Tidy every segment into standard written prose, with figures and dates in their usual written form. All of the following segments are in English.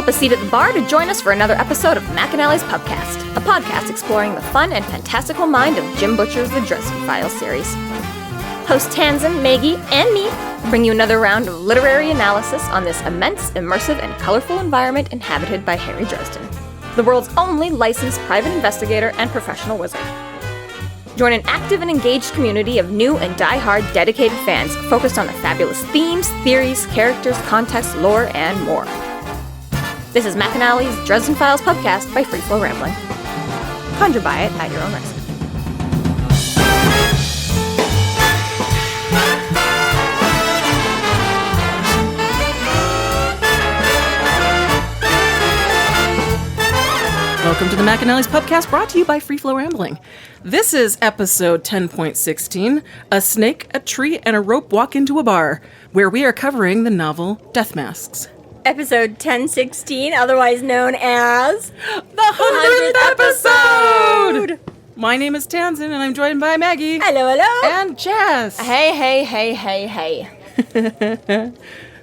up a seat at the bar to join us for another episode of McAnallys Pubcast, a podcast exploring the fun and fantastical mind of Jim Butcher's The Dresden Files series. Hosts Tanzan, Maggie, and me bring you another round of literary analysis on this immense, immersive, and colorful environment inhabited by Harry Dresden, the world's only licensed private investigator and professional wizard. Join an active and engaged community of new and die-hard dedicated fans focused on the fabulous themes, theories, characters, context, lore, and more. This is McAnally's Dresden Files Pubcast by Free Flow Rambling. Conjure by it at your own risk. Welcome to the McAnallys Pubcast, brought to you by Free Flow Rambling. This is episode 10.16, A Snake, a Tree, and a Rope Walk into a Bar, where we are covering the novel Death Masks. Episode 1016, otherwise known as the 100th episode! My name is Tanzan, and I'm joined by Maggie. Hello. And Jess. Hey.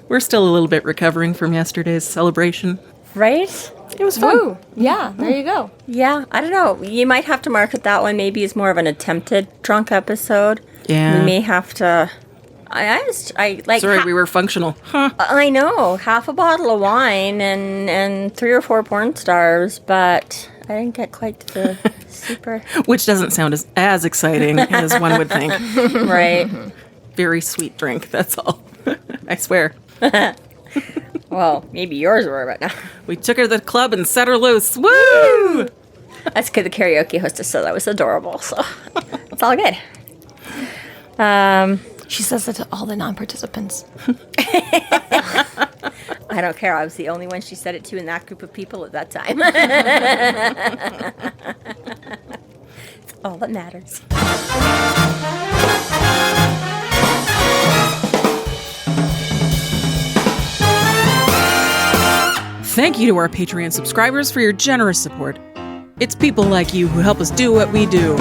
We're still a little bit recovering from yesterday's celebration. Right? It was fun. Ooh, yeah, there you go. Yeah, I don't know. You might have to market that one maybe as more of an attempted drunk episode. Yeah. We may have to... Sorry, we were functional. Huh. I know. Half a bottle of wine and 3 or 4 porn stars, but I didn't get quite to the super... Which doesn't sound as exciting as one would think. Right. Very sweet drink, that's all. I swear. Well, maybe yours were, but no. We took her to the club and set her loose. Woo! That's because the karaoke hostess said that was adorable, so it's all good. She says that to all the non-participants. I don't care. I was the only one she said it to in that group of people at that time. It's all that matters. Thank you to our Patreon subscribers for your generous support. It's people like you who help us do what we do.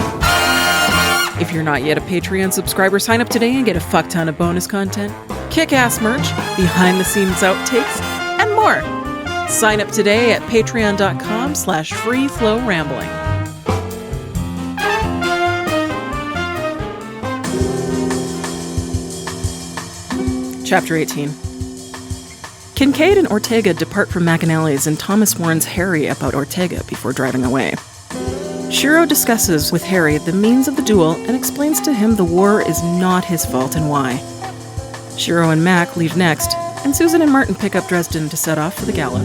If you're not yet a Patreon subscriber, sign up today and get a fuck ton of bonus content, kick-ass merch, behind-the-scenes outtakes, and more. Sign up today at patreon.com/freeflowrambling. Chapter 18. Kincaid and Ortega depart from McAnallys, and Thomas warns Harry about Ortega before driving away. Shiro discusses with Harry the means of the duel and explains to him the war is not his fault and why. Shiro and Mac leave next, and Susan and Martin pick up Dresden to set off for the gala.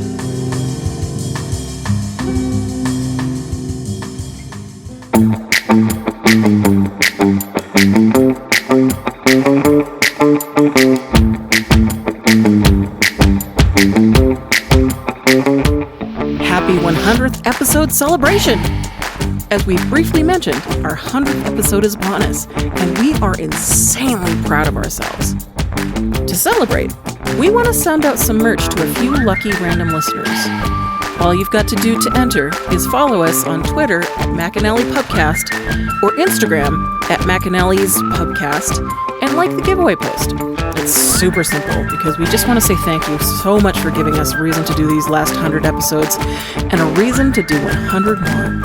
Happy 100th episode celebration! As we briefly mentioned, our 100th episode is upon us, and we are insanely proud of ourselves. To celebrate, we want to send out some merch to a few lucky random listeners. All you've got to do to enter is follow us on Twitter at McAnally Pubcast or Instagram at McAnallys Pubcast and like the giveaway post. It's super simple because we just want to say thank you so much for giving us a reason to do these last 100 episodes and a reason to do 100 more.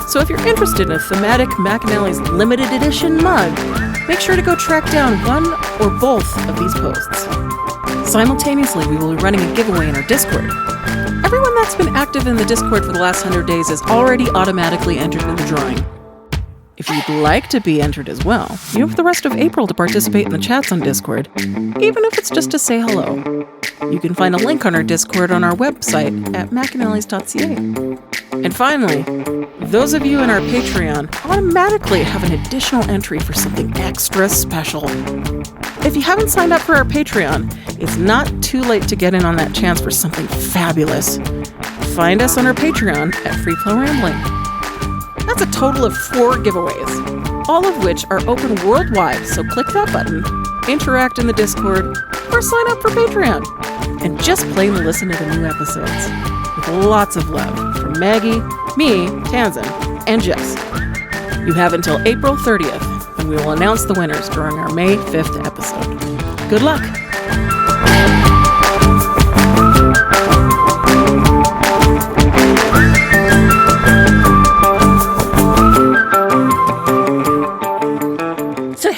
So if you're interested in a thematic McAnally's limited edition mug, make sure to go track down one or both of these posts. Simultaneously, we will be running a giveaway in our Discord. Everyone that's been active in the Discord for the last 100 days is already automatically entered in the drawing. If you'd like to be entered as well, you have the rest of April to participate in the chats on Discord, even if it's just to say hello. You can find a link on our Discord on our website at McAnallys.ca. And finally, those of you in our Patreon automatically have an additional entry for something extra special. If you haven't signed up for our Patreon, it's not too late to get in on that chance for something fabulous. Find us on our Patreon at Free Flow Rambling. That's a total of 4 giveaways, all of which are open worldwide, so click that button, interact in the Discord, or sign up for Patreon, and just plain listen to the new episodes. With lots of love from Maggie, me, Tanzan, and Jess. You have until April 30th, and we will announce the winners during our May 5th episode. Good luck!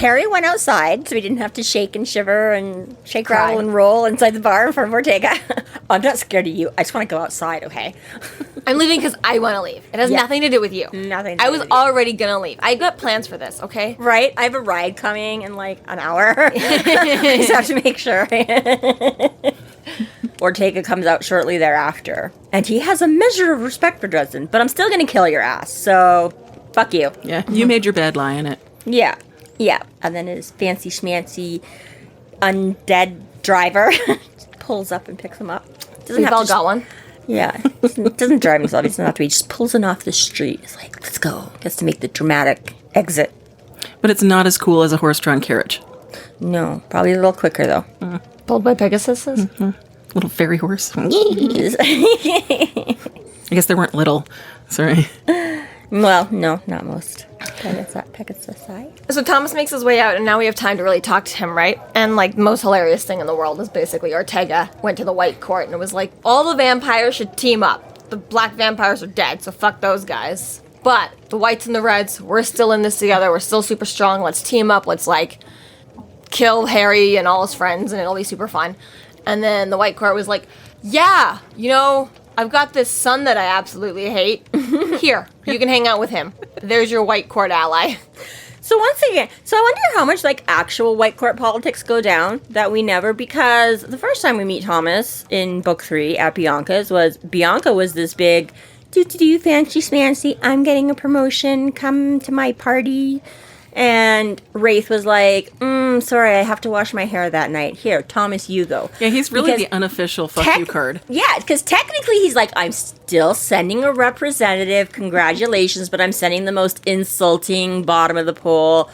Harry went outside, so he didn't have to shake and shiver and shake, Cry. rattle, and roll inside the bar in front of Ortega. I'm not scared of you. I just want to go outside, okay? I'm leaving because I want to leave. It has nothing to do with you. Nothing to I do was with you. already going to leave. I got plans for this, okay? Right? I have a ride coming in like an hour. I just have to make sure. Ortega comes out shortly thereafter. And he has a measure of respect for Dresden, but I'm still going to kill your ass, so fuck you. Yeah, you made your bed, lie in it. Yeah. Yeah. And then his fancy schmancy undead driver pulls up and picks him up. We've all got one. Yeah. Doesn't drive himself. He doesn't have to. He just pulls him off the street. He's like, let's go. Gets to make the dramatic exit. But it's not as cool as a horse-drawn carriage. No. Probably a little quicker, though. Pulled by Pegasuses? Little fairy horse. I Well, guess they weren't little. Sorry. no, not most. Pegasus side. So Thomas makes his way out, and now we have time to really talk to him, right? And, like, the most hilarious thing in the world is basically Ortega went to the White Court, and it was like, all the vampires should team up. The black vampires are dead, so fuck those guys. But the whites and the reds, we're still in this together. We're still super strong. Let's team up. Let's, like, kill Harry and all his friends, and it'll be super fun. And then the White Court was like, yeah, I've got this son that I absolutely hate. Here, you can hang out with him. There's your White Court ally. So once again, I wonder how much like actual White Court politics go down that we never, because the first time we meet Thomas in book 3 at Bianca's was this big, do fancy schmancy, I'm getting a promotion, come to my party. And Wraith was like, sorry, I have to wash my hair that night. Here, Thomas, you go. Yeah, he's really the unofficial fuck you card. Yeah, because technically he's like, I'm still sending a representative. Congratulations, but I'm sending the most insulting bottom of the poll.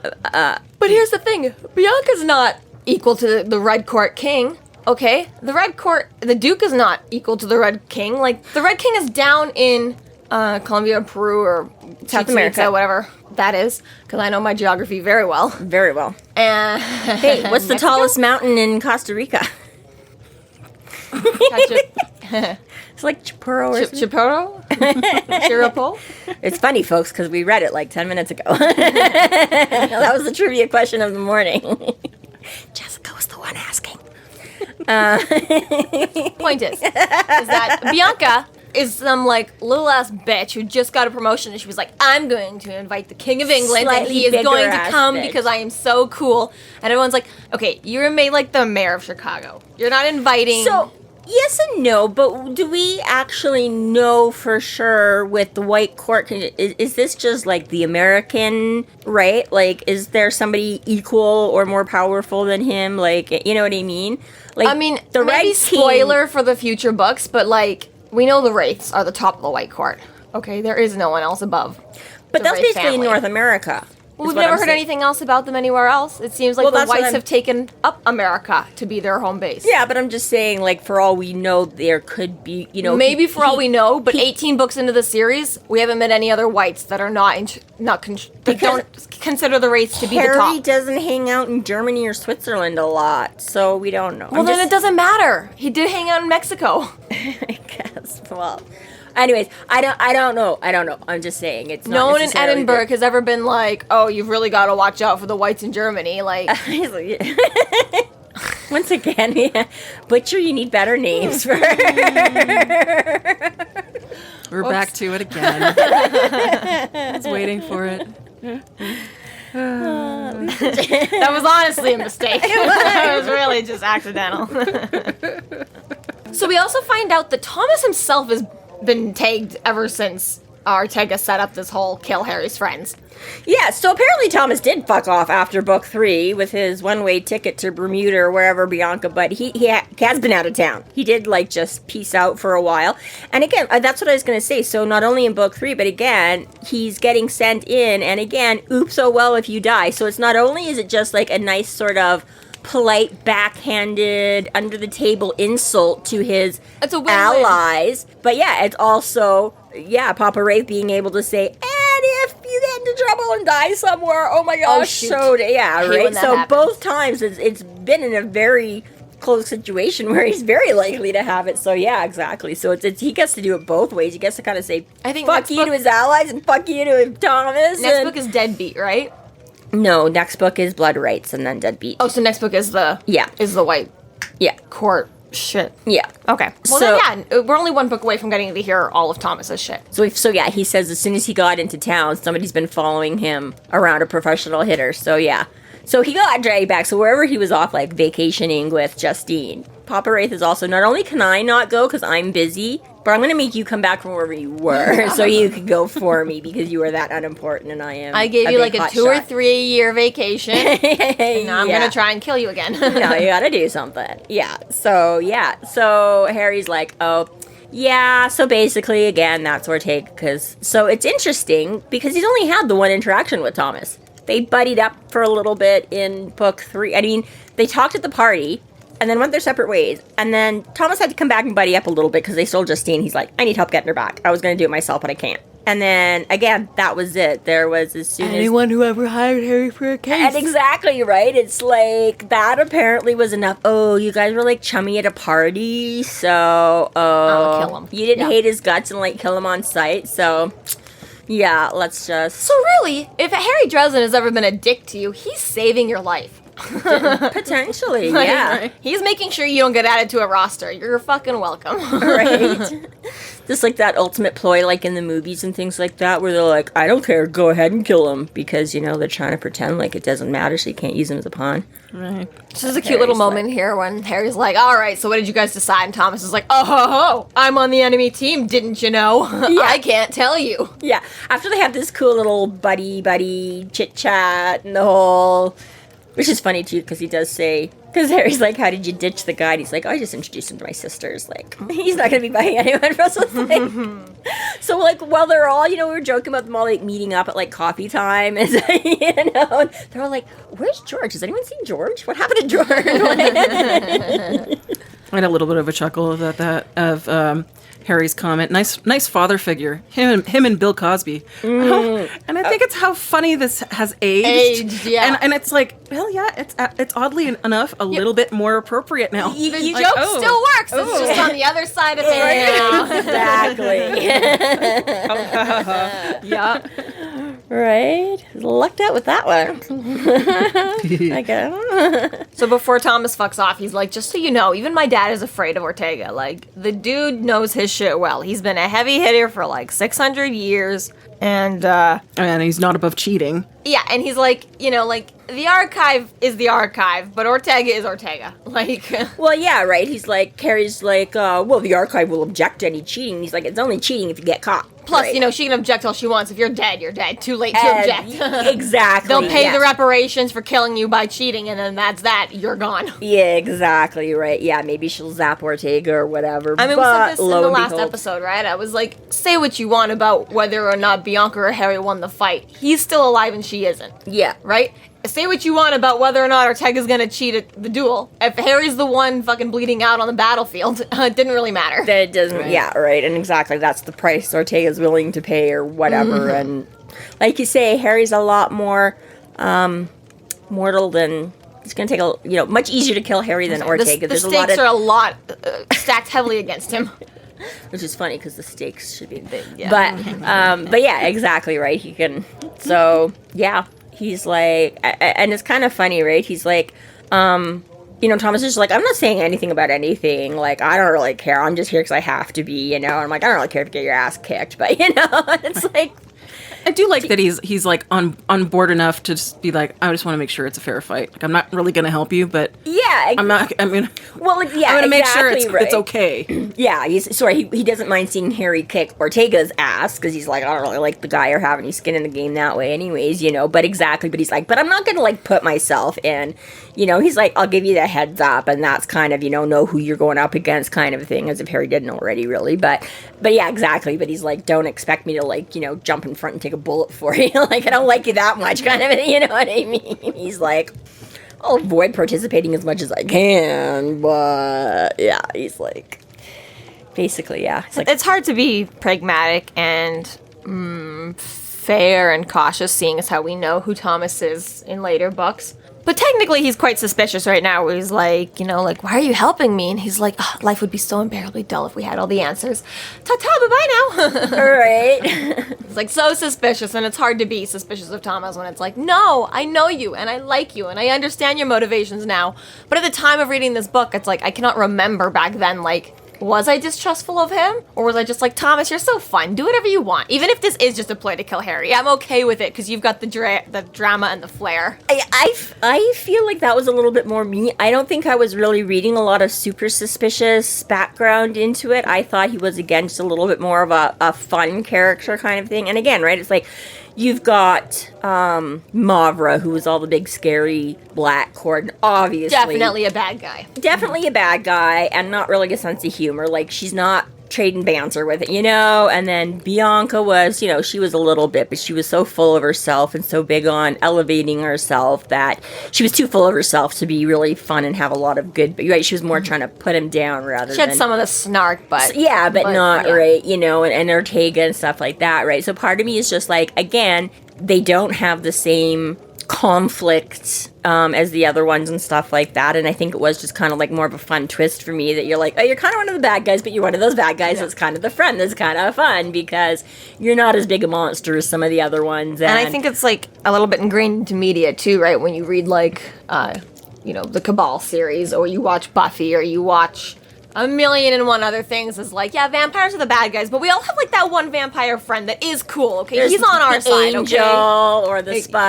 But here's the thing. Bianca's not equal to the Red Court King, okay? The Duke is not equal to the Red King. Like, the Red King is down in Colombia, Peru, or South America, whatever that is, because I know my geography very well. Very well. And hey, what's the tallest mountain in Costa Rica? It's like Chipuro or something. Chipuro? Chirapol? It's funny, folks, because we read it like 10 minutes ago. That was the trivia question of the morning. Jessica was the one asking. Point is that Bianca is some, like, little-ass bitch who just got a promotion, and she was like, I'm going to invite the King of England, and he is going to come because I am so cool. And everyone's like, okay, you're made, like, the mayor of Chicago. You're not inviting... So, yes and no, but do we actually know for sure with the White Court, is this just, like, the American, right? Like, is there somebody equal or more powerful than him? Like, you know what I mean? Like, I mean, the maybe Red spoiler for the future books, but, like, we know the Wraiths are the top of the White Court. Okay, there is no one else above. But that's Wraith basically family. North America. Well, we've never heard anything else about them anywhere else. It seems like the Whites have taken up America to be their home base. Yeah, but I'm just saying, like, for all we know, there could be, Maybe for all we know, but 18 books into the series, we haven't met any other Whites that are that don't consider the Wraiths to be the top. Harry doesn't hang out in Germany or Switzerland a lot, so we don't know. Well, then it doesn't matter. He did hang out in Mexico. I guess. Well, anyways, I don't know. I'm just saying it's not no one in necessarily Edinburgh has ever been like, oh, you've really got to watch out for the Whites in Germany. Like, once again, yeah. Butcher, you need better names for. We're back to it again. I was waiting for it. That was honestly a mistake. It was really just accidental. So we also find out that Thomas himself has been tagged ever since Ortega set up this whole kill Harry's friends. Yeah, so apparently Thomas did fuck off after book 3 with his one-way ticket to Bermuda or wherever Bianca, but he has been out of town. He did, like, just peace out for a while. And again, that's what I was going to say. So not only in book 3, but again, he's getting sent in, and again, oops, oh well if you die. So it's not only is it just, like, a nice sort of polite, backhanded, under-the-table insult to his allies, but yeah, it's also, Papa Wraith being able to say, and if you get into trouble and die somewhere, oh my gosh, right? So happens. Both times it's been in a very close situation where he's very likely to have it. So yeah, exactly. So it's he gets to do it both ways. He gets to kind of say, I think fuck you to his allies and fuck you to Thomas. Next book is Deadbeat, right? No, next book is Blood Rights and then Deadbeat. Oh, so next book is the white Yeah. court shit. Yeah. Okay. Well, So- then, yeah, we're only one book away from getting to hear all of Thomas's shit. So yeah, he says as soon as he got into town, somebody's been following him around, a professional hitter. So yeah. So he got dragged back. So wherever he was off, like, vacationing with Justine, Papa Wraith is also, not only can I not go because I'm busy, but I'm going to make you come back from wherever you were so you could go for me because you are that unimportant and I am. I gave you like a 2 or 3 year vacation. And now I'm Yeah. going to try and kill you again. No, you gotta do something. Yeah. So Harry's like, oh, yeah. So basically, again, that's Ortega. So it's interesting because he's only had the one interaction with Thomas. They buddied up for a little bit in book 3. I mean, they talked at the party and then went their separate ways. And then Thomas had to come back and buddy up a little bit because they stole Justine. He's like, I need help getting her back. I was going to do it myself, but I can't. And then, again, that was it. There was as soon Anyone who ever hired Harry for a case. And exactly, right? It's like, that apparently was enough. Oh, you guys were, like, chummy at a party, so, I'll kill him. You didn't Yeah. hate his guts and, like, kill him on sight, so, yeah, let's just... So really, if Harry Dresden has ever been a dick to you, he's saving your life. Potentially, Like, yeah. He's making sure you don't get added to a roster. You're fucking welcome. Right? Just like that ultimate ploy, like in the movies and things like that, where they're like, I don't care, go ahead and kill him, because, you know, they're trying to pretend like it doesn't matter, so you can't use him as a pawn. Right. This is a cute little moment here when Harry's like, all right, so what did you guys decide? And Thomas is like, oh, ho, ho, I'm on the enemy team, didn't you know? I can't tell you. Yeah, after they have this cool little buddy chit-chat and the whole... Which is funny, too, because he does say... Because Harry's like, how did you ditch the guy? And he's like, oh, I just introduced him to my sisters. Like, he's not going to be buying anyone for us. So, like, while they're all, you know, we were joking about them all, like, meeting up at, like, coffee time. And, you know, they're all like, where's George? Has anyone seen George? What happened to George? I had a little bit of a chuckle of Harry's comment. Nice father figure. Him and Bill Cosby. And I think it's how funny this has aged. Yeah. And it's like, well, yeah, it's oddly enough a little bit more appropriate now. The Like, joke oh. still works. It's just on the other side of it now. Exactly. Yeah. Right? Lucked out with that one. Okay. So before Thomas fucks off, he's like, just so you know, even my dad is afraid of Ortega. Like, the dude knows his shit well. He's been a heavy hitter for like 600 years. And he's not above cheating. yeah, and he's like, you know, like, the archive is the archive, but Ortega is Ortega. Like, Well, yeah, right. He's like, Carrie's like, well, the archive will object to any cheating. And he's like, it's only cheating if you get caught. plus, Right. you know, she can object all she wants. If you're dead, you're dead. Too late to And object. exactly. They'll pay yeah. the reparations for killing you by cheating, and then that's that. You're gone. Yeah, exactly, right. Yeah, maybe she'll zap Ortega or whatever. I mean, we but said this in lo the and last behold- episode, right? I was like, say what you want about whether or not Bianca or Harry won the fight. He's still alive and she isn't. Yeah. Right? Say what you want about whether or not Ortega's gonna cheat at the duel. If Harry's the one fucking bleeding out on the battlefield, it didn't really matter. That it doesn't, yeah, right. And exactly, that's the price Ortega's willing to pay or whatever. And like you say, Harry's a lot more mortal than... It's going to take much easier to kill Harry than Ortega. The There's stakes are a lot stacked heavily against him. which is funny because the stakes should be big. Yeah. But yeah, exactly right. He can. So yeah, he's like, and it's kind of funny, right? He's like, Thomas is just like, I'm not saying anything about anything. Like, I don't really care. I'm just here because I have to be, And I'm like, I don't really care if you get your ass kicked, but it's like. I do like that he's like on board enough to just be like, I just want to make sure it's a fair fight. Like, I'm not really going to help you, but Yeah. I'm not. I mean, Well, like, yeah, I'm going to make sure exactly right. it's okay. Yeah, he doesn't mind seeing Harry kick Ortega's ass because he's like, I don't really like the guy or have any skin in the game that way anyways, but he's like, but I'm not going to like put myself in, he's like, I'll give you the heads up and that's kind of, know who you're going up against kind of a thing, as if Harry didn't already really, but yeah, exactly, but he's like, don't expect me to like, jump in front and take a bullet for you, like, I don't like you that much kind of, you know what I mean? He's like, I'll avoid participating as much as I can, but yeah, he's like, basically, yeah. It's like, It's hard to be pragmatic and fair and cautious, seeing as how we know who Thomas is in later books. But technically, he's quite suspicious right now. Where he's like, like, why are you helping me? And he's like, life would be so unbearably dull if we had all the answers. Ta-ta, bye-bye now. All right. It's like so suspicious, and it's hard to be suspicious of Thomas when it's like, no, I know you, and I like you, and I understand your motivations now. But at the time of reading this book, it's like, I cannot remember back then, like, was I distrustful of him? Or was I just like, Thomas, you're so fun. Do whatever you want. Even if this is just a ploy to kill Harry. I'm okay with it because you've got the drama and the flair. I feel like that was a little bit more me. I don't think I was really reading a lot of super suspicious background into it. I thought he was, again, just a little bit more of a fun character kind of thing. And again, right, it's like, you've got Mavra, who was all the big scary black cord, obviously. Definitely a bad guy. Definitely a bad guy, and not really a sense of humor. Like, she's not trading banter with it, and then Bianca was, she was a little bit, but she was so full of herself and so big on elevating herself that she was too full of herself to be really fun and have a lot of good, but right, she was more trying to put him down rather than... She had some of the snark, but... Yeah, but not, yeah. Right, and Ortega and stuff like that, right? So part of me is just like, again, they don't have the same conflict as the other ones and stuff like that, and I think it was just kind of like more of a fun twist for me that you're like, oh, you're kind of one of the bad guys, but you're one of those bad guys that's kind of the friend that's kind of fun because you're not as big a monster as some of the other ones. And I think it's like a little bit ingrained into media too, right? When you read like the Cabal series, or you watch Buffy, or you watch a million and one other things, is like, yeah, vampires are the bad guys, but we all have like that one vampire friend that is cool, okay? There's he's on our side, Angel, okay? Or the Spike,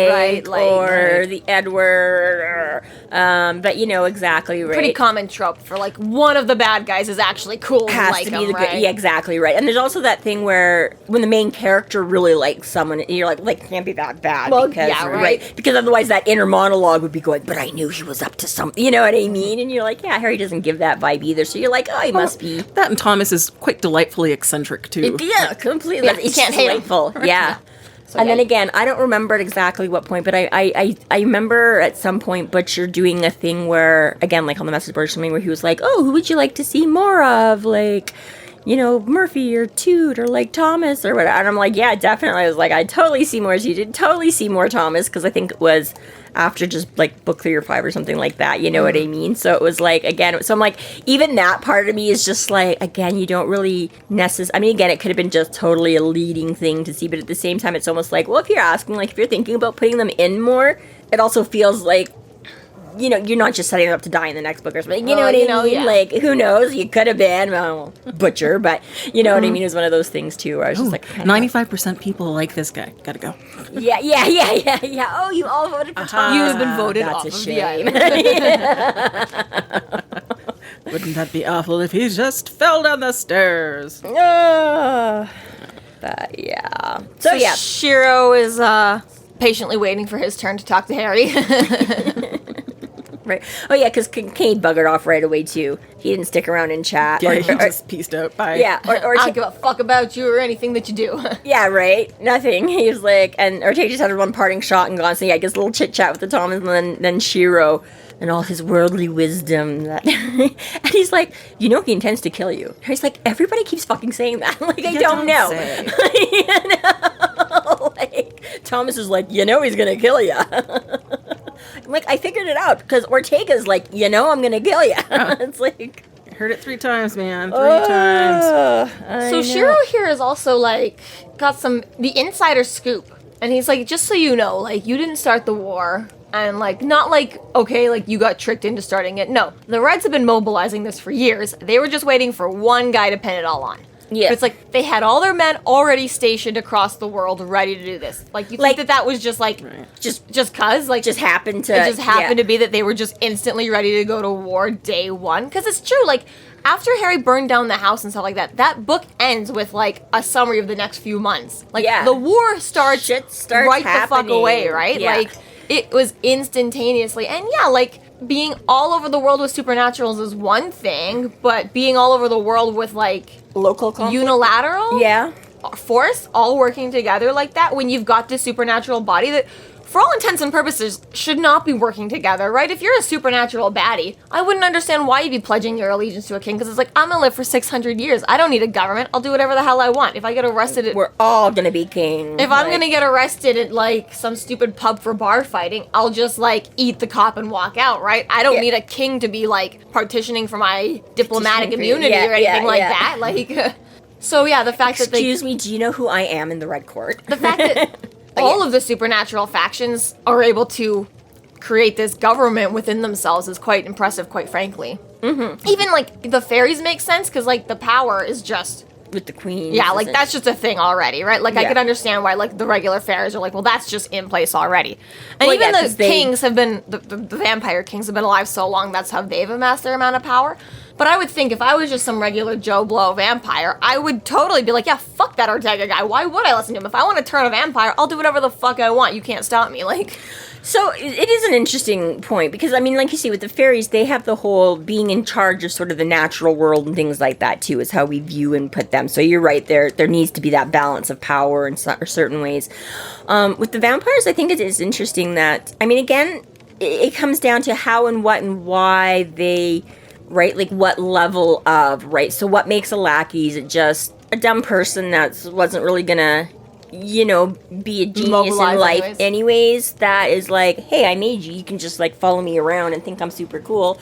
right, like, or the Edward, but exactly right. Pretty common trope for like one of the bad guys is actually cool. Has like to be him, the right? good, yeah, exactly right. And there's also that thing where when the main character really likes someone, you're like can't be that bad, well, because yeah, right? Because otherwise that inner monologue would be going, but I knew he was up to something, you know what I mean? And you're like, yeah, Harry doesn't give that vibe either. So you're like, oh, he must be. That, and Thomas is quite delightfully eccentric too. Yeah, completely. Yeah, you can't hate him. Delightful. Yeah. So, and then again, I don't remember at exactly what point, but I remember at some point Butcher doing a thing where, again, like on the message board or something, where he was like, oh, who would you like to see more of? Like, Murphy or Toot or like Thomas or whatever. And I'm like, yeah, definitely. I was like, I totally see more as you did. Totally see more Thomas, because I think it was after just like book 3 or 5 or something like that. You know what I mean? So it was like, again, so I'm like, even that part of me is just like, again, you don't really necessarily, I mean, again, it could have been just totally a leading thing to see, but at the same time, it's almost like, well, if you're asking, like, if you're thinking about putting them in more, it also feels like, you're not just setting them up to die in the next book or something. You know what I mean? Yeah. Like, who knows? You could have been, well, Butcher, but you know what I mean? It was one of those things, too, where I was just like... 95% people like this guy. Gotta go. Yeah. Oh, you all voted for Tom. You've been voted That's off a of shame. Wouldn't that be awful if he just fell down the stairs? But, yeah. So, yeah. Shiro is patiently waiting for his turn to talk to Harry. Right. Oh, yeah, because Kincaid buggered off right away, too. He didn't stick around and chat. Yeah, he just pieced out. Bye. Yeah. Or I don't give a fuck about you or anything that you do. Yeah, right. Nothing. He was like, and Ortega just had one parting shot and gone. So yeah, I guess a little chit chat with the Thomas, and then Shiro and all his worldly wisdom. That, and he's like, he intends to kill you. And he's like, everybody keeps fucking saying that. Like, I don't know. Like, Thomas is like, he's gonna kill you. Like, I figured it out because Ortega's like, I'm gonna kill you. It's like. Heard it 3 times, man. 3 times. So Shiro here is also like got the insider scoop, and he's like, just so you know, like, you didn't start the war, and like, not like, okay, like, you got tricked into starting it. No, the Reds have been mobilizing this for years. They were just waiting for one guy to pin it all on. Yeah. But it's like, they had all their men already stationed across the world ready to do this. Like, you think that was just like, just cause? Like, just happened to... It just happened to be that they were just instantly ready to go to war day one. Because it's true, like, after Harry burned down the house and stuff like that, that book ends with, like, a summary of the next few months. Like, the war starts right the fuck away, right? Yeah. Like, it was instantaneously. And yeah, like, being all over the world with supernaturals is one thing, but being all over the world with, like... Local conflict? Unilateral? Yeah. Force all working together like that when you've got this supernatural body that... for all intents and purposes, should not be working together, right? If you're a supernatural baddie, I wouldn't understand why you'd be pledging your allegiance to a king, because it's like, I'm gonna live for 600 years. I don't need a government. I'll do whatever the hell I want. If I get arrested We're all gonna be king. If I'm gonna get arrested at, like, some stupid pub for bar fighting, I'll just, like, eat the cop and walk out, right? I don't need a king to be, like, partitioning for my diplomatic immunity or anything like that. Like, so yeah, the fact that they... Excuse me, do you know who I am in the Red Court? The fact that all of the supernatural factions are able to create this government within themselves is quite impressive, quite frankly. Mm-hmm. Even, like, the fairies make sense, because, like, the power is just... With the queen. Yeah, like, that's just a thing already, right? Like, I could understand why, like, the regular fairies are like, well, that's just in place already. And well, even the kings have been... The vampire kings have been alive so long, that's how they've amassed their amount of power. But I would think if I was just some regular Joe Blow vampire, I would totally be like, yeah, fuck that Ortega guy. Why would I listen to him? If I want to turn a vampire, I'll do whatever the fuck I want. You can't stop me. Like, so it is an interesting point because, I mean, like you see, with the fairies, they have the whole being in charge of sort of the natural world and things like that, too, is how we view and put them. So you're right, there needs to be that balance of power in certain ways. With the vampires, I think it is interesting that, I mean, again, it comes down to how and what and why they... Right? Like, what level of, right? So what makes a lackey? Is it just a dumb person that wasn't really gonna, you know, be a genius in life anyways? That is like, hey, I made you. You can just, like, follow me around and think I'm super cool.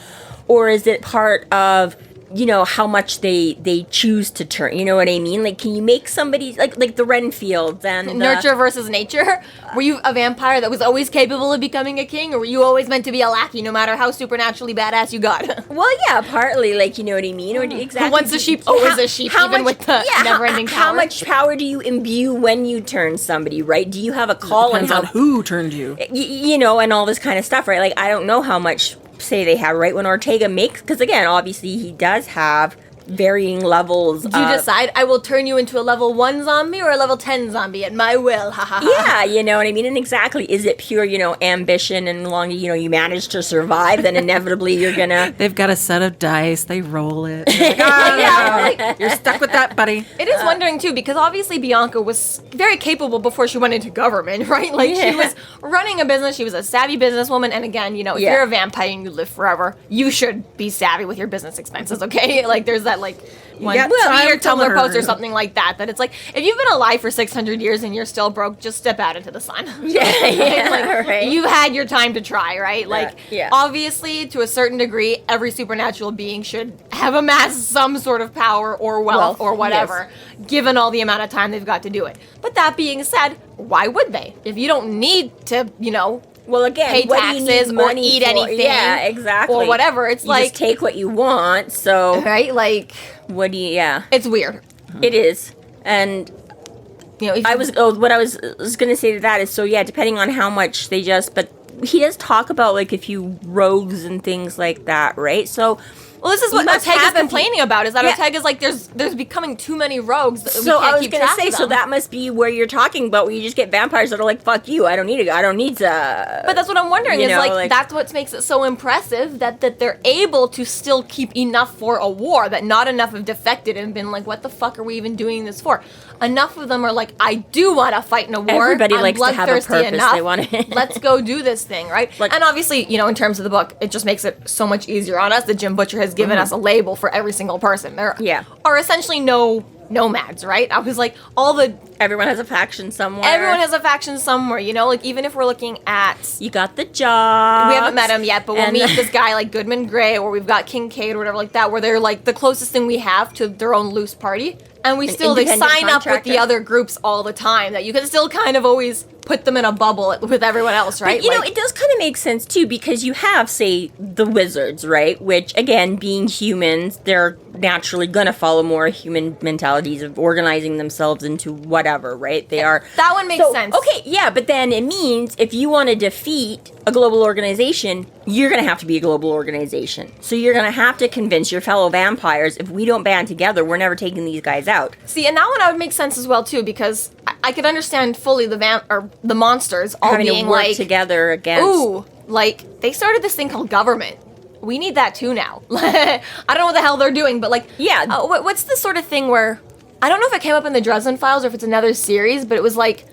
Or is it part of, you know, how much they choose to turn? You know what I mean? Like, can you make somebody, like the Renfields and nurture versus nature? Were you a vampire that was always capable of becoming a king, or were you always meant to be a lackey no matter how supernaturally badass you got? Well, yeah, partly, like, you know what I mean? Or exactly. Once a sheep, always a sheep, even with the never-ending power. How much power do you imbue when you turn somebody, right? Do you have a call on who turned you? You know, and all this kind of stuff, right? Like, I don't know how much say they have, right? When Ortega makes, because again, obviously he does have varying levels. Do you decide, I will turn you into a level 1 zombie or a level 10 zombie at my will? Ha ha ha. Yeah, you know what I mean? And exactly, is it pure, you know, ambition and long, you know, you manage to survive, then inevitably you're gonna... They've got a set of dice, they roll it. Like, you're stuck with that, buddy. It is wondering, too, because obviously Bianca was very capable before she went into government, right? Like, she was running a business, she was a savvy businesswoman, and again, you know, if you're a vampire and you live forever, you should be savvy with your business expenses, okay? Like, there's that, like, one tweet or Tumblr post or something like that it's like, if you've been alive for 600 years and you're still broke, just step out into the sun. Like, right. You've had your time to try, right? Like, obviously, to a certain degree, every supernatural being should have amassed some sort of power or wealth or whatever, given all the amount of time they've got to do it. But that being said, why would they? If you don't need to, you know... Well, again, pay taxes or eat anything. Yeah, exactly. Or whatever. It's you like... just take what you want, so... Right? Like... What do you... Yeah. It's weird. It is. And... You know, what I was going to say to that is, so yeah, depending on how much they just... But he does talk about, like, a few rogues and things like that, right? So... Well, this is what Ortega's complaining about, is that Ortega's like, there's becoming too many rogues that we can't keep track of them. So I was going to say, so that must be where you're talking about, where you just get vampires that are like, fuck you, I don't need to... But that's what I'm wondering, is like, that's what makes it so impressive, that they're able to still keep enough for a war, that not enough have defected and been like, what the fuck are we even doing this for? Enough of them are like, I do want to fight in a war. Everybody likes to have a purpose. Enough. They want to... Let's go do this thing, right? Like, and obviously, you know, in terms of the book, it just makes it so much easier on us that Jim Butcher has given us a label for every single person. There are essentially no nomads, right? I was like, everyone has a faction somewhere. Everyone has a faction somewhere, you know? Like, even if we're looking at... You got the job. We haven't met him yet, but we'll meet this guy like Goodman Gray, or we've got Kincaid or whatever like that, where they're like the closest thing we have to their own loose party. And they sign up with the other groups all the time, that you can still kind of always put them in a bubble with everyone else, right? But, you know, it does kind of make sense, too, because you have, say, the wizards, right? Which, again, being humans, they're naturally going to follow more human mentalities of organizing themselves into whatever, right? They are... That one makes sense. Okay, yeah, but then it means if you want to defeat a global organization, you're going to have to be a global organization. So you're going to have to convince your fellow vampires, if we don't band together, we're never taking these guys out. See, and that one would make sense as well, too, because I could understand fully the monsters all having being to work like... together against... Ooh, like, they started this thing called government. We need that, too, now. I don't know what the hell they're doing, but, like... Yeah. What's the sort of thing where... I don't know if it came up in the Dresden Files or if it's another series, but it was like...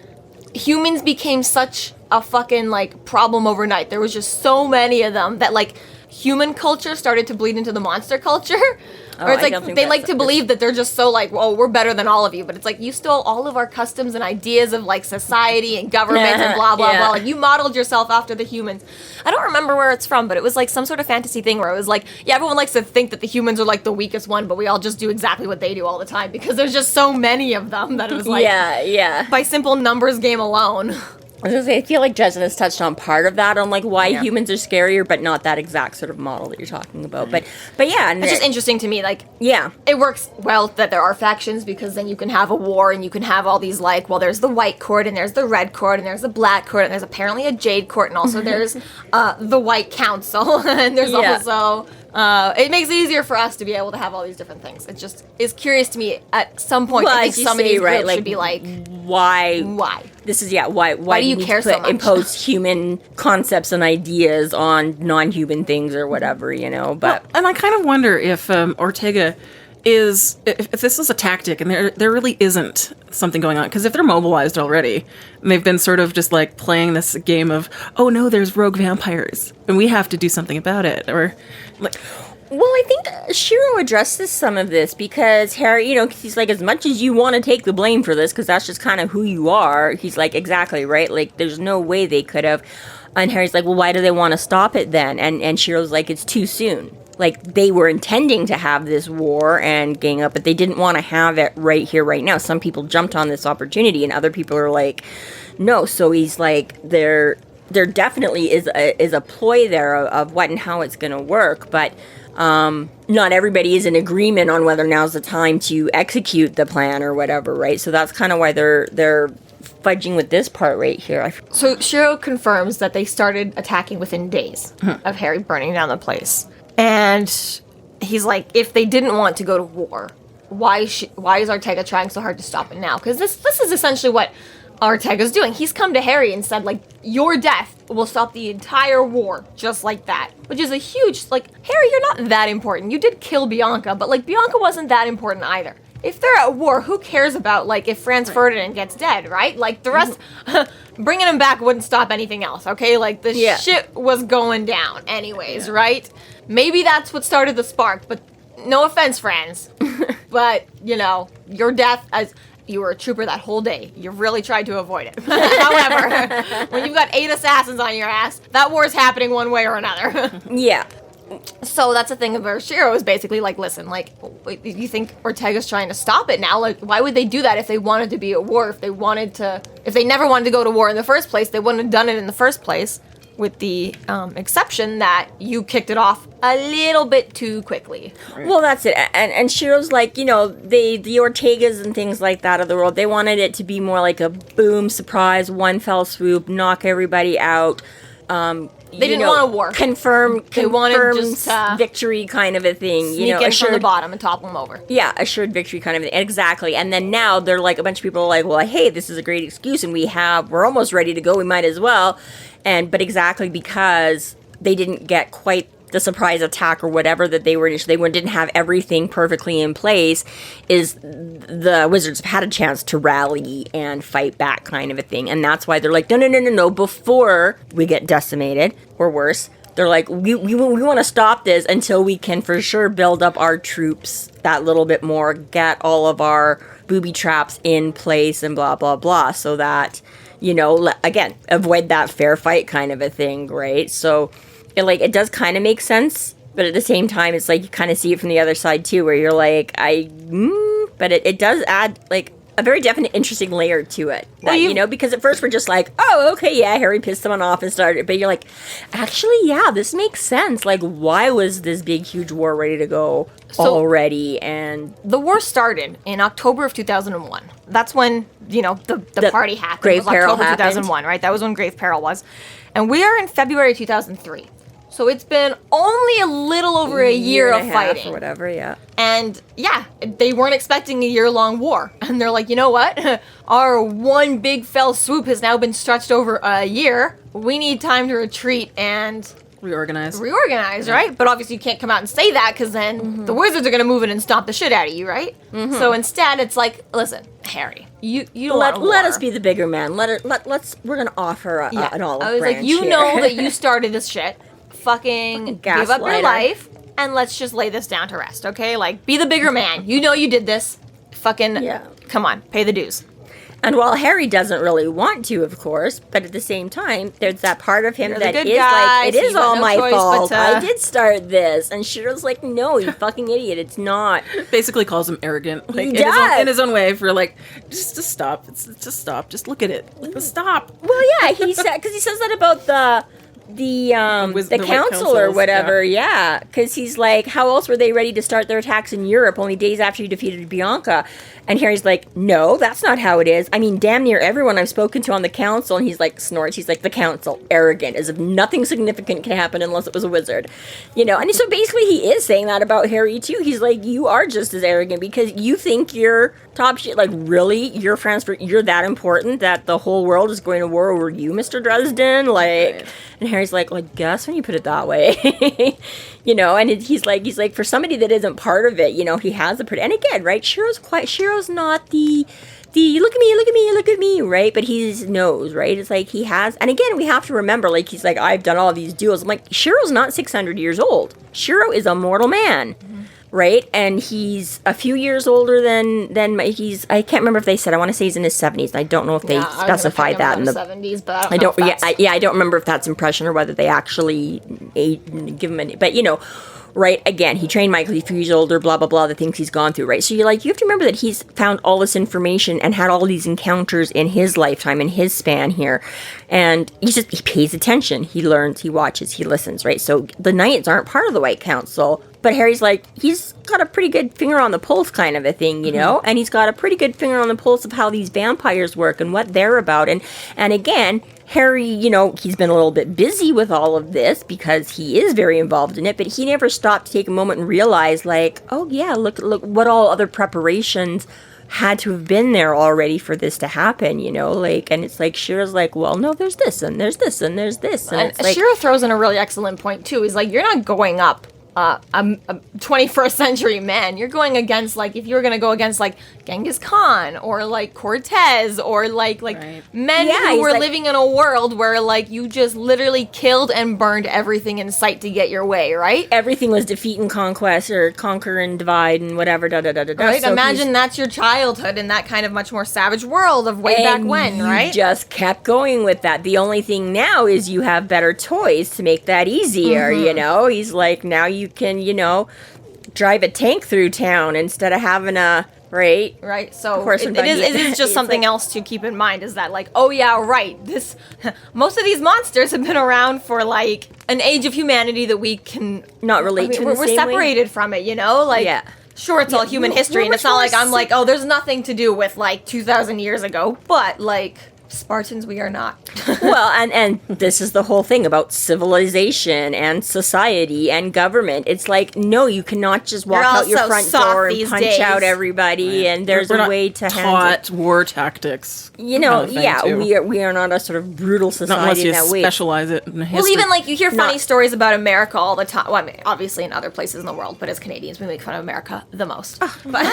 Humans became such a fucking, like, problem overnight. There was just so many of them that, like, human culture started to bleed into the monster culture. Or it's like, they like to believe that they're just so, like, oh, we're better than all of you. But it's like, you stole all of our customs and ideas of, like, society and government and blah, blah, blah. Like, you modeled yourself after the humans. I don't remember where it's from, but it was, like, some sort of fantasy thing where it was like, yeah, everyone likes to think that the humans are, like, the weakest one, but we all just do exactly what they do all the time. Because there's just so many of them that it was like, by simple numbers game alone. I was gonna say, I feel like Dresden has touched on part of that, on like why humans are scarier, but not that exact sort of model that you're talking about. But yeah, it's just interesting to me. Like, yeah, it works well that there are factions, because then you can have a war and you can have all these, like, well, there's the white court and there's the red court and there's the black court and there's apparently a jade court and also there's the white council and there's also. It makes it easier for us to be able to have all these different things. It just is curious to me at some point. Well, I think some of these groups should be like, why? This is why do you care so much? Impose human concepts and ideas on non-human things or whatever, you know. But and I kind of wonder if Ortega is, if this is a tactic and there really isn't something going on, because if they're mobilized already and they've been sort of just like playing this game of, oh no, there's rogue vampires and we have to do something about it, or like, well, I think Shiro addresses some of this, because Harry, you know, he's like, as much as you want to take the blame for this, because that's just kind of who you are, he's like, exactly, right? Like, there's no way they could have. And Harry's like, well, why do they want to stop it then? And Shiro's like, it's too soon. Like, they were intending to have this war and gang up, but they didn't want to have it right here, right now. Some people jumped on this opportunity, and other people are like, no. So he's like, there definitely is a ploy there of what and how it's going to work, but not everybody is in agreement on whether now's the time to execute the plan or whatever, right? So that's kind of why they're fudging with this part right here. So Shiro confirms that they started attacking within days of Harry burning down the place. And he's like, if they didn't want to go to war, why is Ortega trying so hard to stop it now? Because this is essentially what Ortega's doing. He's come to Harry and said, like, your death will stop the entire war just like that. Which is a huge, like, Harry, you're not that important. You did kill Bianca, but, like, Bianca wasn't that important either. If they're at war, who cares about, like, if Franz Ferdinand gets dead, right? Like, the rest, bringing him back wouldn't stop anything else, okay? Like, the shit was going down anyways, right? Maybe that's what started the spark, but no offense, Franz. But, you know, your death, as you were a trooper that whole day, you really tried to avoid it. However, when you've got 8 assassins on your ass, that war is happening one way or another. Yeah. So that's the thing where Shiro is basically like, listen, like, you think Ortega's trying to stop it now? Like, why would they do that if they wanted to be at war? If they never wanted to go to war in the first place, they wouldn't have done it in the first place, with the exception that you kicked it off a little bit too quickly. Well, that's it. And Shiro's like, you know, the Ortegas and things like that of the world, they wanted it to be more like a boom, surprise, one fell swoop, knock everybody out. They didn't want a war. They wanted just victory kind of a thing. Sneak in from the bottom and topple them over. Yeah, assured victory kind of thing. Exactly. And then now they're like, a bunch of people are like, well, hey, this is a great excuse, and we're almost ready to go. We might as well. But exactly because they didn't get quite the surprise attack or whatever that they were initially, didn't have everything perfectly in place, is the wizards have had a chance to rally and fight back kind of a thing. And that's why they're like, no, before we get decimated or worse, they're like, we want to stop this until we can for sure build up our troops that little bit more, get all of our booby traps in place and blah, blah, blah, so that, you know, again, avoid that fair fight kind of a thing, right? So it does kind of make sense, but at the same time, it's like you kind of see it from the other side too, where you're like, but it does add like a very definite, interesting layer to it. That, you know, because at first we're just like, oh, okay, yeah, Harry pissed someone off and started, but you're like, actually, yeah, this makes sense. Like, why was this big, huge war ready to go already? And the war started in October of 2001. That's when, you know, the party happened. Grave Peril October happened. 2001, right? That was when Grave Peril was. And we are in February 2003. So it's been only a little over a year of fighting. Or whatever, yeah. And yeah, they weren't expecting a year-long war. And they're like, you know what? Our one big fell swoop has now been stretched over a year. We need time to retreat and Reorganize. Right? But obviously you can't come out and say that because then the wizards are going to move in and stomp the shit out of you, right? So instead it's like, listen, Harry, you don't want let us be the bigger man. Let's we're gonna offer an olive I was like, branch you here. know that you started this shit. Fucking give up your gaslighter. life and let's just lay this down to rest, okay? Like, be the bigger man. You know you did this. Fucking, come on, pay the dues. And while Harry doesn't really want to, of course, but at the same time, there's that part of him You're that the good is guy, like, it so is you got all no my choice fault. but I did start this. And Shiro's like, no, you fucking idiot. It's not. Basically calls him arrogant. Like, He does. in his own way for like, just stop. Just stop. Just look at it. Like, stop. Well, yeah, he said, because he says that about the the council White or Councils, whatever, yeah. Because he's like, how else were they ready to start their attacks in Europe only days after you defeated Bianca? And Harry's like, no, that's not how it is. I mean, damn near everyone I've spoken to on the council. And he's like, snorts. He's like, the council, arrogant, as if nothing significant can happen unless it was a wizard. You know, and so basically he is saying that about Harry, too. He's like, you are just as arrogant because you think you're top shit. Like, really? You're that important that the whole world is going to war over you, Mr. Dresden? Like, right. And Harry's like, well, I guess when you put it that way. You know, and he's like, for somebody that isn't part of it, you know, he has a pretty, and again, right, Shiro's not the look at me, right? But he knows, right? It's like he has, and again, we have to remember, like, he's like, I've done all these duels. I'm like, Shiro's not 600 years old. Shiro is a mortal man, right? And he's a few years older than I can't remember if they said, I want to say he's in his 70s. I don't know if they specified that in the 70s, but I don't know. I don't remember if that's impression or whether they actually give him but you know, right, again, he trained Michael, he's a few years older, blah, blah, blah, the things he's gone through, right? So you have to remember that he's found all this information and had all these encounters in his lifetime, in his span here. And he pays attention. He learns, he watches, he listens, right? So the Knights aren't part of the White Council, but Harry's like, he's got a pretty good finger on the pulse kind of a thing, you know? And he's got a pretty good finger on the pulse of how these vampires work and what they're about. And again, Harry, you know, he's been a little bit busy with all of this because he is very involved in it, but he never stopped to take a moment and realize, like, oh yeah, look what all other preparations had to have been there already for this to happen, you know, like, and it's like, Shiro's like, well, no, there's this, and there's this, and there's this, and it's like, Shiro throws in a really excellent point, too. He's like, you're not going up a 21st century man. You're going against, like, if you were going to go against, like, Genghis Khan or, like, Cortez or, like right. Men who were living in a world where, like, you just literally killed and burned everything in sight to get your way, right? Everything was defeat and conquest or conquer and divide and whatever, da-da-da-da-da. Right? So imagine that's your childhood in that kind of much more savage world of way back when, right? Just kept going with that. The only thing now is you have better toys to make that easier, you know? He's like, now you can, you know, drive a tank through town instead of having a right. So it is just something else to keep in mind, is that, like, oh yeah, right, this most of these monsters have been around for, like, an age of humanity that we can not relate to. We're separated from it, you know, like, sure, it's all human history, and it's not like I'm like, oh, there's nothing to do with, like, 2,000 years ago, but, like, Spartans we are not. Well, and this is the whole thing about civilization and society and government. It's like, no, you cannot just walk out your front door and punch out everybody, and there's a way to handle war tactics. You know, we are not a sort of brutal society in that way. Specialize it in history. Well, even, like, you hear funny stories about America all the time. Well, I mean, obviously in other places in the world, but as Canadians, we make fun of America the most. But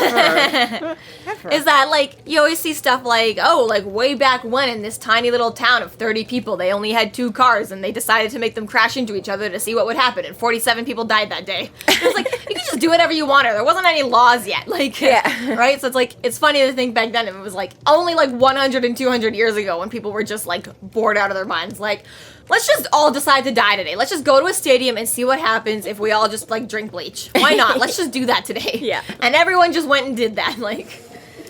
is that, like, you always see stuff like, oh, like, way back when in this tiny little town of 30 people, they only had 2 cars, and they decided to make them crash into each other to see what would happen, and 47 people died that day. It was like, you could just do whatever you wanted. There wasn't any laws yet. Like, right? So it's like, it's funny to think back then, it was like, only like 100 and 200 years ago when people were just, like, bored out of their minds. Like, let's just all decide to die today. Let's just go to a stadium and see what happens if we all just, like, drink bleach. Why not? Let's just do that today. Yeah. And everyone just went and did that. Like,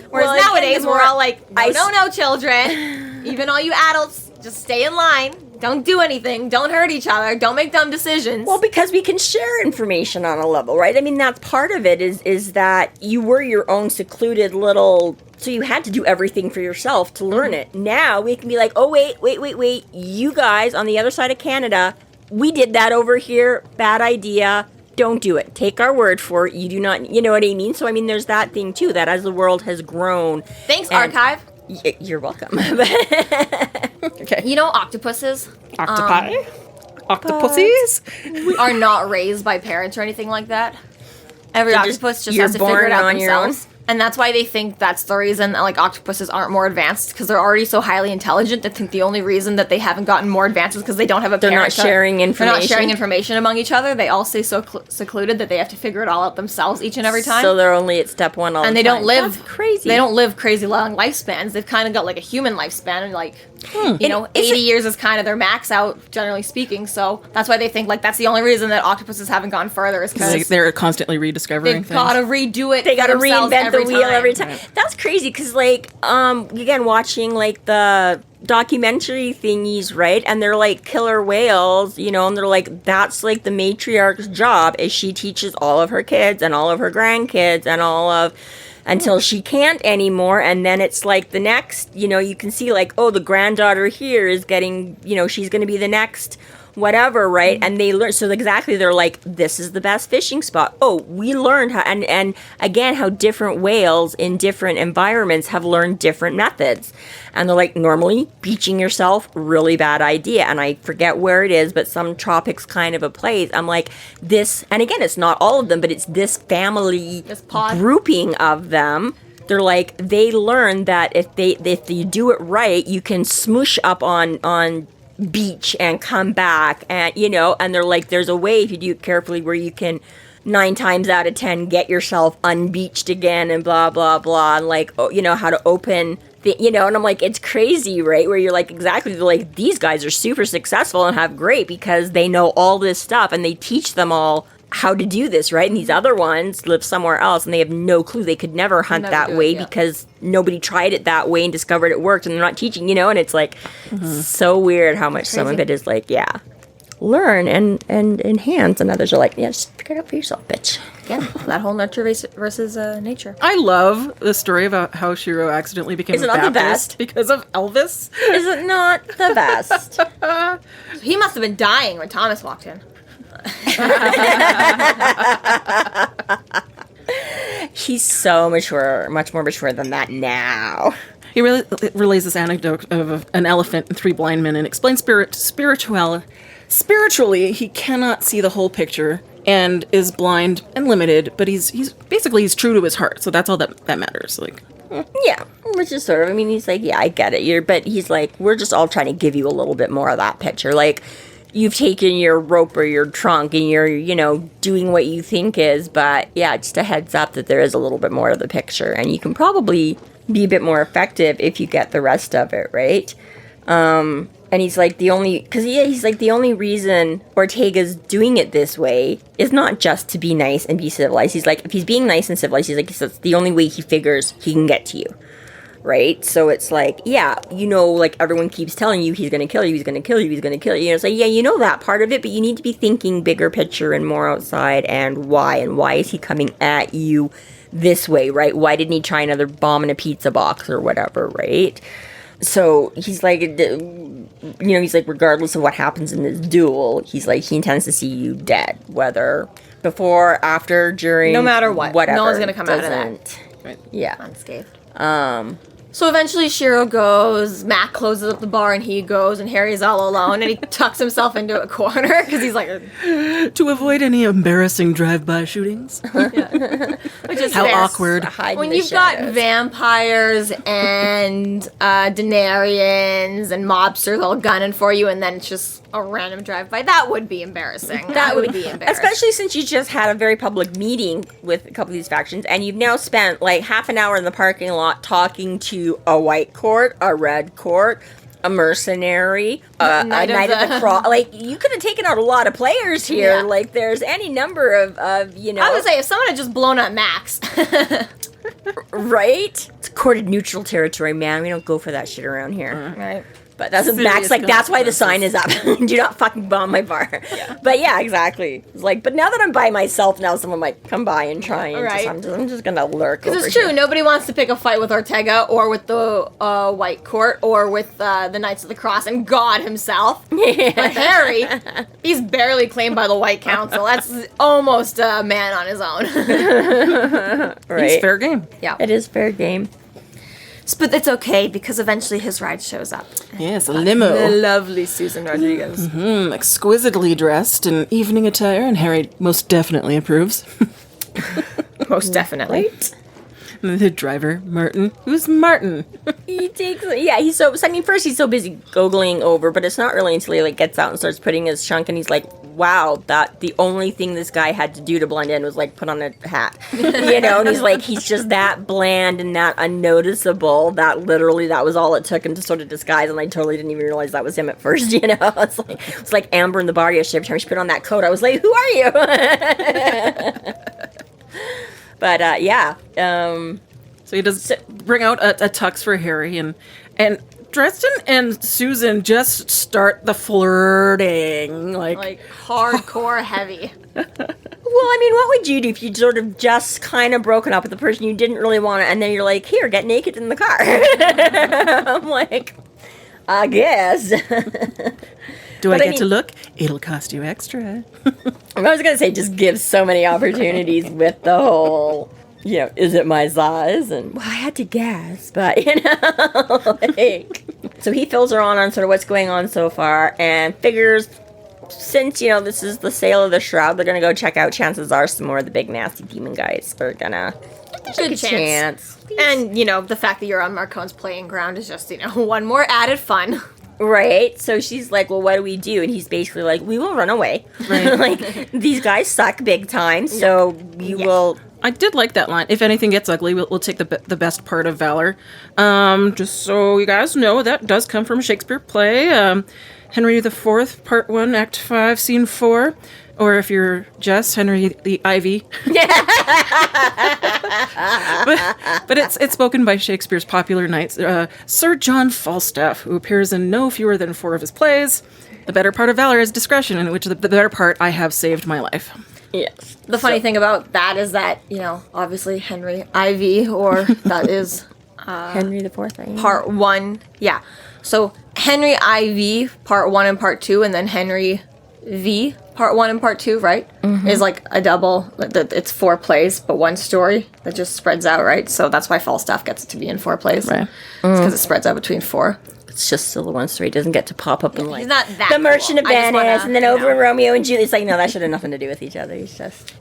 whereas nowadays, we're all like, no, children. Even all you adults, just stay in line. Don't do anything. Don't hurt each other. Don't make dumb decisions. Well, because we can share information on a level, right? I mean, that's part of it is that you were your own secluded little... So you had to do everything for yourself to learn it. Now we can be like, oh, wait. You guys on the other side of Canada, we did that over here. Bad idea. Don't do it. Take our word for it. You do not... You know what I mean? So, I mean, there's that thing, too, that as the world has grown... Thanks, Archive. You're welcome. Okay. You know octopuses? Octopi? octopuses. are not raised by parents or anything like that. Every They're just- octopus just you're has to figure born it out on your own. themselves. And that's why they think that's the reason that, like, octopuses aren't more advanced, because they're already so highly intelligent. They think the only reason that they haven't gotten more advanced is because they don't have a They're parent. not sharing They're information. not sharing information among each other. They all stay so secluded that they have to figure it all out themselves each and every time. So they're only at step one all and the they time. don't live That's crazy. They don't live crazy long lifespans. They've kind of got like a human lifespan, and like you know, 80 years is kind of their max out, generally speaking. So that's why they think like that's the only reason that octopuses haven't gone further is because They're constantly rediscovering they've things. got to redo it. They got to themselves reinvent the wheel time. every time. That's crazy because, like, again, watching like the documentary thingies, right? And they're like killer whales, you know, and they're like, that's like the matriarch's job is she teaches all of her kids and all of her grandkids and all of until she can't anymore. And then it's like the next, you know, you can see like, oh, the granddaughter here is getting, you know, she's going to be the next whatever, right? And they learn, so exactly, they're like, this is the best fishing spot. Oh, we learned how, and again, how different whales in different environments have learned different methods. And they're like, normally beaching yourself, really bad idea. And I forget where it is, but some tropics kind of a place. I'm like, this, and again, it's not all of them, but it's this family This pod. grouping of them. They're like, they learn that if you do it right, you can smoosh up on beach and come back, and you know, and they're like, there's a way if you do it carefully where you can 9 times out of 10 get yourself unbeached again and blah blah blah, and like, oh, you know, how to open the, you know, and I'm like, it's crazy, right? Where you're like, exactly, they're like, these guys are super successful and have great because they know all this stuff and they teach them all how to do this, right? And these other ones live somewhere else and they have no clue. They could never hunt Never that do it, way yeah. because nobody tried it that way and discovered it worked, and they're not teaching, you know. And it's like so weird how much some of it is like, yeah, learn and enhance, and others are like, yeah, just figure it out for yourself, bitch. Again, that whole nurture versus nature. I love the story about how Shiro accidentally became Is a it not the Baptist best? because of Elvis. Is it not the best? He must have been dying when Thomas walked in. He's so mature, much more mature than that now. He really relays this anecdote of an elephant and 3 blind men and explains spiritually he cannot see the whole picture and is blind and limited, but he's basically true to his heart, so that's all that matters. Like, Yeah, which is sort of, I mean, he's like, yeah, I get it. But he's like, we're just all trying to give you a little bit more of that picture. Like, you've taken your rope or your trunk and you're, you know, doing what you think is, but yeah, just a heads up that there is a little bit more of the picture, and you can probably be a bit more effective if you get the rest of it, right? And he's like, the only reason Ortega's doing it this way is not just to be nice and be civilized. He's like, if he's being nice and civilized, he's like, it's the only way he figures he can get to you. Right? So it's like, yeah, you know, like everyone keeps telling you he's going to kill you, he's going to kill you, he's going to kill you. You know, it's like, yeah, you know that part of it, but you need to be thinking bigger picture and more outside, and why is he coming at you this way, right? Why didn't he try another bomb in a pizza box or whatever, right? So he's like, you know, he's like, regardless of what happens in this duel, he's like, he intends to see you dead, whether before, after, during, No matter what. whatever. No one's gonna come out of that. Doesn't- right. Yeah. Unscathed. So eventually Shiro goes, Mac closes up the bar and he goes, and Harry's all alone, and he tucks himself into a corner because he's like, to avoid any embarrassing drive-by shootings. which is How fair. awkward. Hide in When the you've got shadows. vampires and denarians and mobsters all gunning for you, and then it's just a random drive-by, that would be embarrassing. That would be embarrassing. Especially since you just had a very public meeting with a couple of these factions, and you've now spent like half an hour in the parking lot talking to a white court, a red court, a mercenary, a Knight of knight of the- the cross. Like, you could have taken out a lot of players here. Yeah. Like, there's any number of you know. I would say if someone had just blown up Max. Right? It's courted neutral territory, man. We don't go for that shit around here. Right. But that's what Serious Max like. That's why the consequences. sign is up. Do not fucking bomb my bar. Yeah. But yeah, exactly. It's like, but now that I'm by myself, now someone might come by and try and Right. I'm just gonna lurk. Because over it's true, here. nobody wants to pick a fight with Ortega or with the White Court or with the Knights of the Cross and God himself. But Harry, he's barely claimed by the White Council. That's almost a man on his own. Right? It's fair game. Yeah. It is fair game. But it's okay, because eventually his ride shows up. Yes, a limo. The lovely Susan Rodriguez. Exquisitely dressed in evening attire, and Harry most definitely approves. Most definitely. And the driver, Martin. Who's Martin? He takes, he's first he's so busy googling over, but it's not really until he like gets out and starts putting his chunk, and he's like, wow, that the only thing this guy had to do to blend in was like put on a hat, and he's like, he's just that bland and that unnoticeable that literally that was all it took him to sort of disguise, and I totally didn't even realize that was him at first, it's like Amber in the bar yesterday. Every time she put on that coat, I was like, who are you? But, So he does bring out a tux for Harry, and Dresden and Susan just start the flirting, Like hardcore heavy. Well, I mean, what would you do if you'd sort of just kind of broken up with the person you didn't really want to, and then you're like, here, get naked in the car. I'm like, I guess. Do I get to look? It'll cost you extra. I was going to say, just gives so many opportunities with the whole, is it my size? And, well, I had to guess, but, So he fills her on sort of what's going on so far, and figures, since, this is the sale of the shroud, they're going to go check out. Chances are some more of the big nasty demon guys are going to take a chance. And, the fact that you're on Marcone's playing ground is just, one more added fun. Right, so she's like, well, what do we do? And he's basically like, we will run away. Right. Like, these guys suck big time, so we will... I did like that line. If anything gets ugly, we'll take the best part of valor. Just so you guys know, that does come from a Shakespeare play. Henry IV, Part 1, Act 5, Scene 4. Or if you're Jess, Henry the Ivy. but it's spoken by Shakespeare's popular knights, Sir John Falstaff, who appears in no fewer than 4 of his plays. The better part of valor is discretion, in which the better part, I have saved my life. Yes. The funny thing about that is that, obviously Henry IV, or that is... Henry IV, Part 1, yeah. So Henry IV, Part 1 and Part 2, and then Henry V, Part 1 and Part 2, right? Mm-hmm. Is like a double. It's 4 plays, but 1 story that just spreads out, right? So that's why Falstaff gets it to be in 4 plays. Right. It's because it spreads out between 4. It's just still the 1 story. It doesn't get to pop up in like he's not that The Merchant cool. of Venice, and then over in Romeo and Juliet. It's like, no, that should have nothing to do with each other. He's just...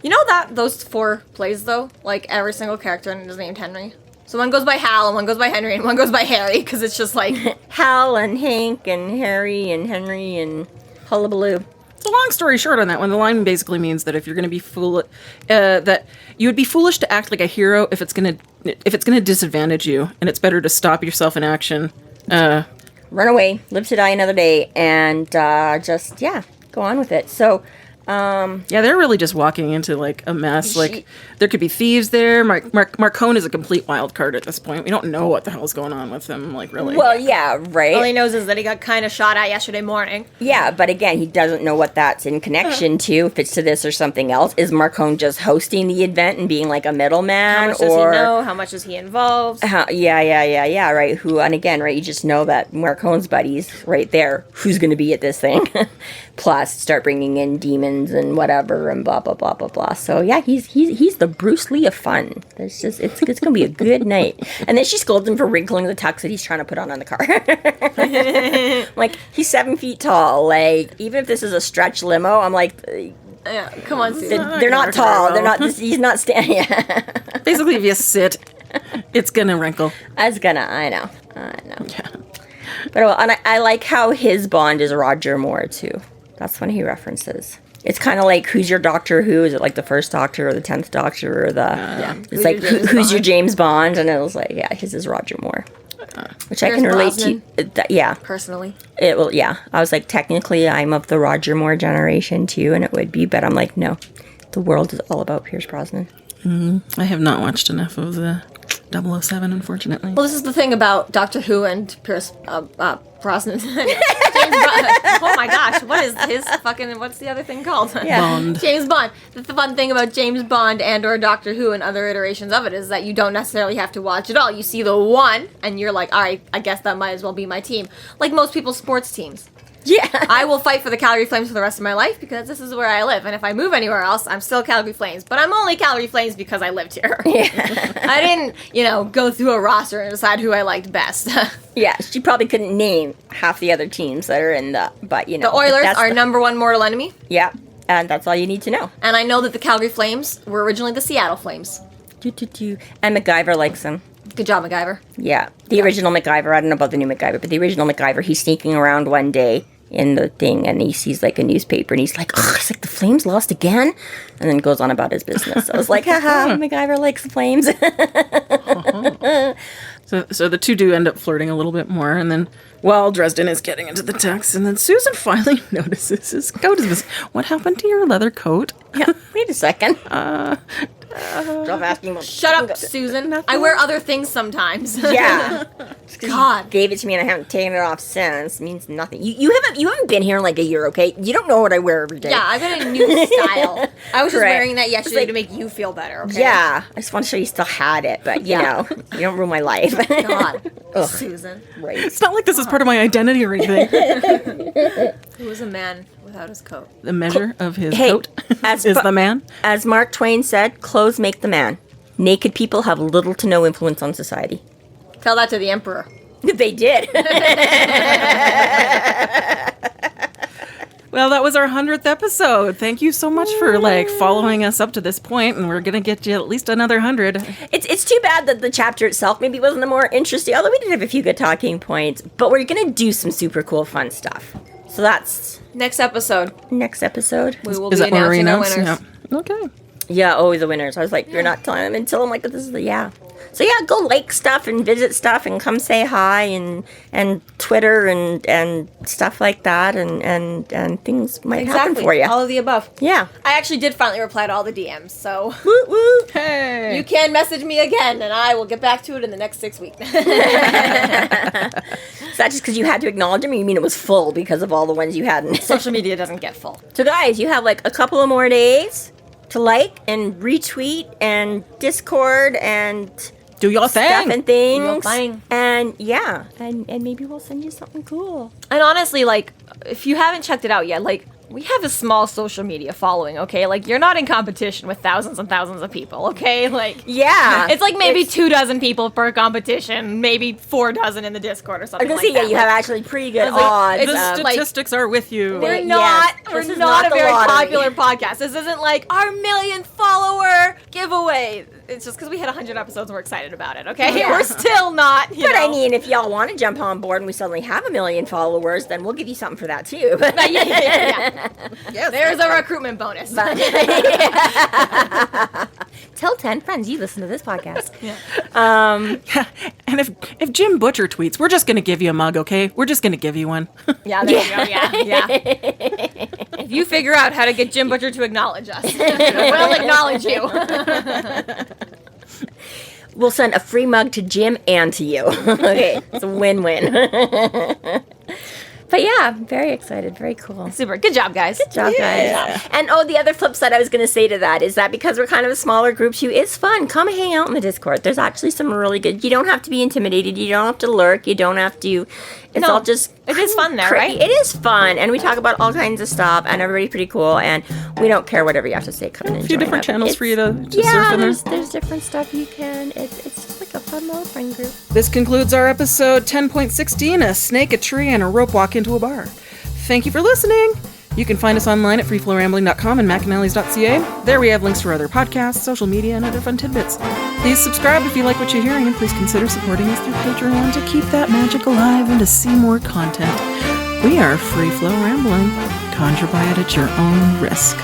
those 4 plays, though, like every single character is named Henry. So one goes by Hal, and one goes by Henry, and one goes by Harry, because it's just like... Hal and Hank and Harry and Henry and hullabaloo. It's a long story short on that one. The line basically means that if you're going to be that you would be foolish to act like a hero if it's going to disadvantage you, and it's better to stop yourself in action. Run away, live to die another day, and just go on with it. So. They're really just walking into like a mess. Like there could be thieves there. Marcone is a complete wild card at this point. We don't know what the hell's going on with him. Like really. Well, yeah, right. All he knows is that he got kind of shot at yesterday morning. Yeah, but again, he doesn't know what that's in connection to. If it's to this or something else, is Marcone just hosting the event and being like a middleman? How much does he know? How much is he involved? Yeah. Right. Who? And again, right. You just know that Marcone's buddies right there. Who's going to be at this thing? Plus, start bringing in demons and whatever and blah blah blah blah blah. So yeah, he's the Bruce Lee of fun. It's gonna be a good night. And then she scolds him for wrinkling the tux that he's trying to put on the car. Like he's 7 feet tall. Like even if this is a stretch limo, I'm like, yeah, come on, Susan. They're not tall. They're not. He's not standing. Yeah. Basically, if you sit, it's gonna wrinkle. I know. Yeah. But and I like how his Bond is Roger Moore too. That's when he references. It's kind of like, who's your Doctor Who? Is it like the first Doctor or the 10th Doctor or the... It's like, who's your James Bond? And it was like, his is Roger Moore. Which I can relate to. Personally. It will, yeah. I was like, technically, I'm of the Roger Moore generation too, and it would be, but I'm like, no. The world is all about Pierce Brosnan. I have not watched enough of the 007, unfortunately. Well, this is the thing about Doctor Who and Pierce Brosnan. James Bond. Oh my gosh, what is his fucking, what's the other thing called? Yeah. Bond. James Bond. The fun thing about James Bond and or Doctor Who and other iterations of it is that you don't necessarily have to watch it all. You see the one, and you're like, all right, I guess that might as well be my team. Like most people's sports teams. Yeah. I will fight for the Calgary Flames for the rest of my life because this is where I live. And if I move anywhere else, I'm still Calgary Flames. But I'm only Calgary Flames because I lived here. Yeah. I didn't, go through a roster and decide who I liked best. Yeah, she probably couldn't name half the other teams that are in but The Oilers are number one mortal enemy. Yeah, and that's all you need to know. And I know that the Calgary Flames were originally the Seattle Flames. And MacGyver likes him. Good job, MacGyver. Yeah, the original MacGyver. I don't know about the new MacGyver, but the original MacGyver, he's sneaking around one day in the thing, and he sees like a newspaper, and he's like, "Oh, it's like the Flames lost again," and then goes on about his business. So I was like, "Haha, MacGyver likes the Flames." So the two do end up flirting a little bit more, and then while Dresden is getting into the text, and then Susan finally notices his coat is missing. What happened to your leather coat? Yeah, wait a second. Stop asking about. Shut up, Susan. I wear other things sometimes. Yeah. God. Gave it to me and I haven't taken it off since. It means nothing. You haven't been here in like a year, okay? You don't know what I wear every day. Yeah, I've got a new style. I was just Correct. wearing that yesterday like- to make you feel better, okay? Yeah. I just want to show you still had it, but you know, you don't ruin my life. God. Ugh. Susan. Right. It's not like this is part of my identity or anything. Who was a man without his coat? The measure of his Hey, coat as is fu- the man. As Mark Twain said, clothes make the man. Naked people have little to no influence on society. Tell that to the emperor. They did. Well, that was our 100th episode. Thank you so much for following us up to this point, and we're gonna get you at least another 100. It's too bad that the chapter itself maybe wasn't the more interesting, although we did have a few good talking points, but we're going to do some super cool fun stuff. So that's Next episode, next episode. we will Is be that where we announcing our announce? winners. Yeah. Okay. Yeah, always the winners. I was like, you're not telling them until I'm like, this is the, yeah. So yeah, go like stuff and visit stuff and come say hi and Twitter and stuff like that and things might happen for you. All of the above. Yeah. I actually did finally reply to all the DMs, so Woo woo. Hey. you can message me again, and I will get back to it in the next 6 weeks. Is that just because you had to acknowledge them, or you mean it was full because of all the ones you hadn't? Social media doesn't get full. So guys, you have like a couple of more days to like and retweet and Discord and Do your stuff thing. and things. Do your thing. And yeah, and maybe we'll send you something cool. And honestly, if you haven't checked it out yet, we have a small social media following, okay? You're not in competition with thousands and thousands of people, okay? Yeah. It's maybe 24 people per competition, maybe 4 dozen in the Discord or I something was gonna say, that. you have actually pretty good I was like, odds. it's The of- statistics are with you. We're Yes, not. this We're is not not a the very lottery. popular podcast. This isn't our millionth follower giveaway. It's just because we hit 100 episodes and we're excited about it. Okay, Yeah. we're still not. but I mean, if y'all want to jump on board and we suddenly have 1 million followers, then we'll give you something for that too. yeah. Yes. There's a recruitment bonus. Tell 10 friends you listen to this podcast. And if Jim Butcher tweets, we're just gonna give you a mug, okay? We're just gonna give you one. Yeah, there you go. Yeah. If you figure out how to get Jim Butcher to acknowledge us, we'll acknowledge you. We'll send a free mug to Jim and to you. Okay, it's a win-win. But yeah, very excited, very cool. Super. Good job, guys. Good job, guys. And the other flip side I was going to say to that is that because we're kind of a smaller group too, it's fun. Come hang out in the Discord. There's actually some really good. You don't have to be intimidated. You don't have to lurk. You don't have to. It's all just. It is fun there, right? It is fun, and we talk about all kinds of stuff, and everybody's pretty cool, and we don't care whatever you have to say. Come in and A few join different up. channels for you to Yeah, surf in there. there's different stuff you can. It's just like a fun little friend group. This concludes our episode 10.16, a snake, a tree, and a rope walk into a bar. Thank you for listening. You can find us online at freeflowrambling.com and McAnallys.ca. There we have links to our other podcasts, social media, and other fun tidbits. Please subscribe if you like what you're hearing, and please consider supporting us through Patreon to keep that magic alive and to see more content. We are Free Flow Rambling. Conjure by it at your own risk.